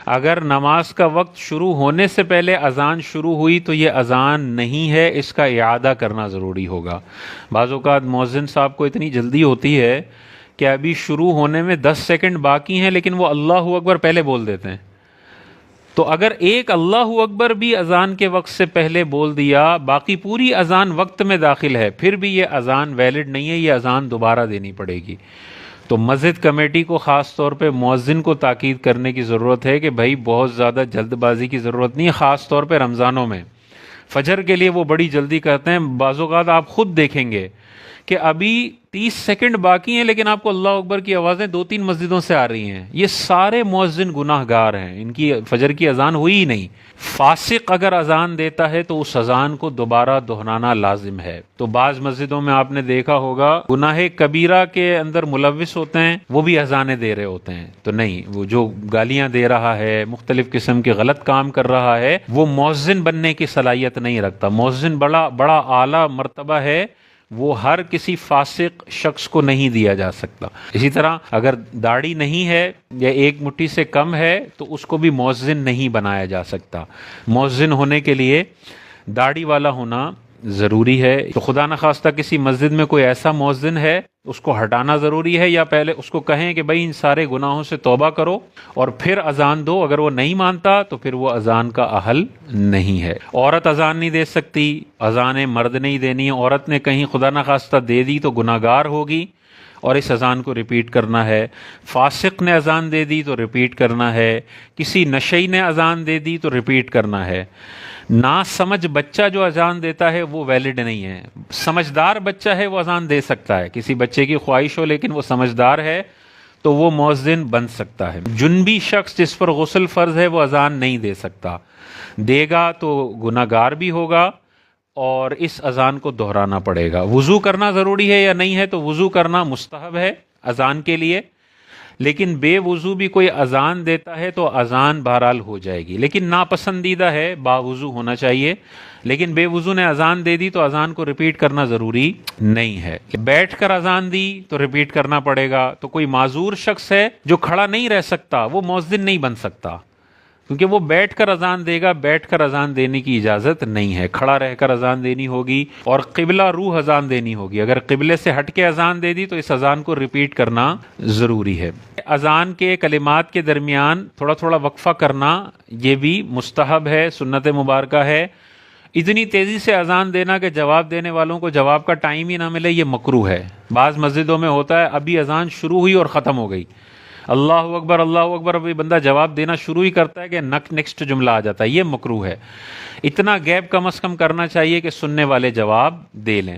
اگر نماز کا وقت شروع ہونے سے پہلے اذان شروع ہوئی تو یہ اذان نہیں ہے، اس کا اعادہ کرنا ضروری ہوگا۔ بعض اوقات مؤذن صاحب کو اتنی جلدی ہوتی ہے کہ ابھی شروع ہونے میں 10 سیکنڈ باقی ہیں، لیکن وہ اللہ اکبر پہلے بول دیتے ہیں۔ تو اگر ایک اللہ اکبر بھی اذان کے وقت سے پہلے بول دیا، باقی پوری اذان وقت میں داخل ہے، پھر بھی یہ اذان ویلڈ نہیں ہے، یہ اذان دوبارہ دینی پڑے گی۔ تو مسجد کمیٹی کو خاص طور پہ مؤذن کو تاکید کرنے کی ضرورت ہے کہ بھائی بہت زیادہ جلد بازی کی ضرورت نہیں ہے، خاص طور پہ رمضانوں میں۔ فجر کے لیے وہ بڑی جلدی کرتے ہیں، بعض اوقات آپ خود دیکھیں گے کہ ابھی 30 سیکنڈ باقی ہیں لیکن آپ کو اللہ اکبر کی آوازیں 2-3 مسجدوں سے آ رہی ہیں۔ یہ سارے مؤذن گناہ گار ہیں، ان کی فجر کی اذان ہوئی ہی نہیں۔ فاسق اگر اذان دیتا ہے تو اس اذان کو دوبارہ دہرانا لازم ہے۔ تو بعض مسجدوں میں آپ نے دیکھا ہوگا گناہ کبیرہ کے اندر ملوث ہوتے ہیں، وہ بھی اذانیں دے رہے ہوتے ہیں۔ تو نہیں، وہ جو گالیاں دے رہا ہے، مختلف قسم کے غلط کام کر رہا ہے، وہ مؤذن بننے کی صلاحیت نہیں رکھتا۔ مؤذن بڑا اعلیٰ مرتبہ ہے، وہ ہر کسی فاسق شخص کو نہیں دیا جا سکتا۔ اسی طرح اگر داڑھی نہیں ہے یا ایک مٹھی سے کم ہے تو اس کو بھی مؤذن نہیں بنایا جا سکتا۔ مؤذن ہونے کے لیے داڑھی والا ہونا ضروری ہے۔ تو خدا نخواستہ کسی مسجد میں کوئی ایسا مؤذن ہے، اس کو ہٹانا ضروری ہے، یا پہلے اس کو کہیں کہ بھائی ان سارے گناہوں سے توبہ کرو اور پھر اذان دو۔ اگر وہ نہیں مانتا تو پھر وہ اذان کا اہل نہیں ہے۔ عورت اذان نہیں دے سکتی، اذانیں مرد نہیں دینی۔ عورت نے کہیں خدا نخواستہ دے دی تو گناہ گار ہوگی اور اس اذان کو ریپیٹ کرنا ہے۔ فاسق نے اذان دے دی تو ریپیٹ کرنا ہے۔ کسی نشئی نے اذان دے دی تو ریپیٹ کرنا ہے۔ نا سمجھ بچہ جو اذان دیتا ہے وہ ویلڈ نہیں ہے۔ سمجھدار بچہ ہے وہ اذان دے سکتا ہے، کسی بچے کی خواہش ہو لیکن وہ سمجھدار ہے تو وہ مؤذن بن سکتا ہے۔ جنبی شخص جس پر غسل فرض ہے وہ اذان نہیں دے سکتا، دے گا تو گناہ گار بھی ہوگا اور اس اذان کو دہرانا پڑے گا۔ وضو کرنا ضروری ہے یا نہیں ہے؟ تو وضو کرنا مستحب ہے اذان کے لیے، لیکن بے وضو بھی کوئی اذان دیتا ہے تو اذان بہرحال ہو جائے گی، لیکن ناپسندیدہ ہے، باوضو ہونا چاہیے۔ لیکن بے وضو نے اذان دے دی تو اذان کو ریپیٹ کرنا ضروری نہیں ہے۔ بیٹھ کر اذان دی تو ریپیٹ کرنا پڑے گا۔ تو کوئی معذور شخص ہے جو کھڑا نہیں رہ سکتا، وہ مؤذن نہیں بن سکتا، کیونکہ وہ بیٹھ کر اذان دے گا۔ بیٹھ کر اذان دینے کی اجازت نہیں ہے، کھڑا رہ کر اذان دینی ہوگی اور قبلہ روح اذان دینی ہوگی۔ اگر قبلے سے ہٹ کے اذان دے دی تو اس اذان کو ریپیٹ کرنا ضروری ہے۔ اذان کے کلمات کے درمیان تھوڑا تھوڑا وقفہ کرنا یہ بھی مستحب ہے، سنت مبارکہ ہے۔ اتنی تیزی سے اذان دینا کہ جواب دینے والوں کو جواب کا ٹائم ہی نہ ملے، یہ مکروہ ہے۔ بعض مسجدوں میں ہوتا ہے ابھی اذان شروع ہوئی اور ختم ہو گئی، اللہ اکبر، ابھی بندہ جواب دینا شروع ہی کرتا ہے کہ نیکسٹ جملہ آ جاتا ہے، یہ مکروہ ہے۔ اتنا گیپ کم از کم کرنا چاہیے کہ سننے والے جواب دے لیں۔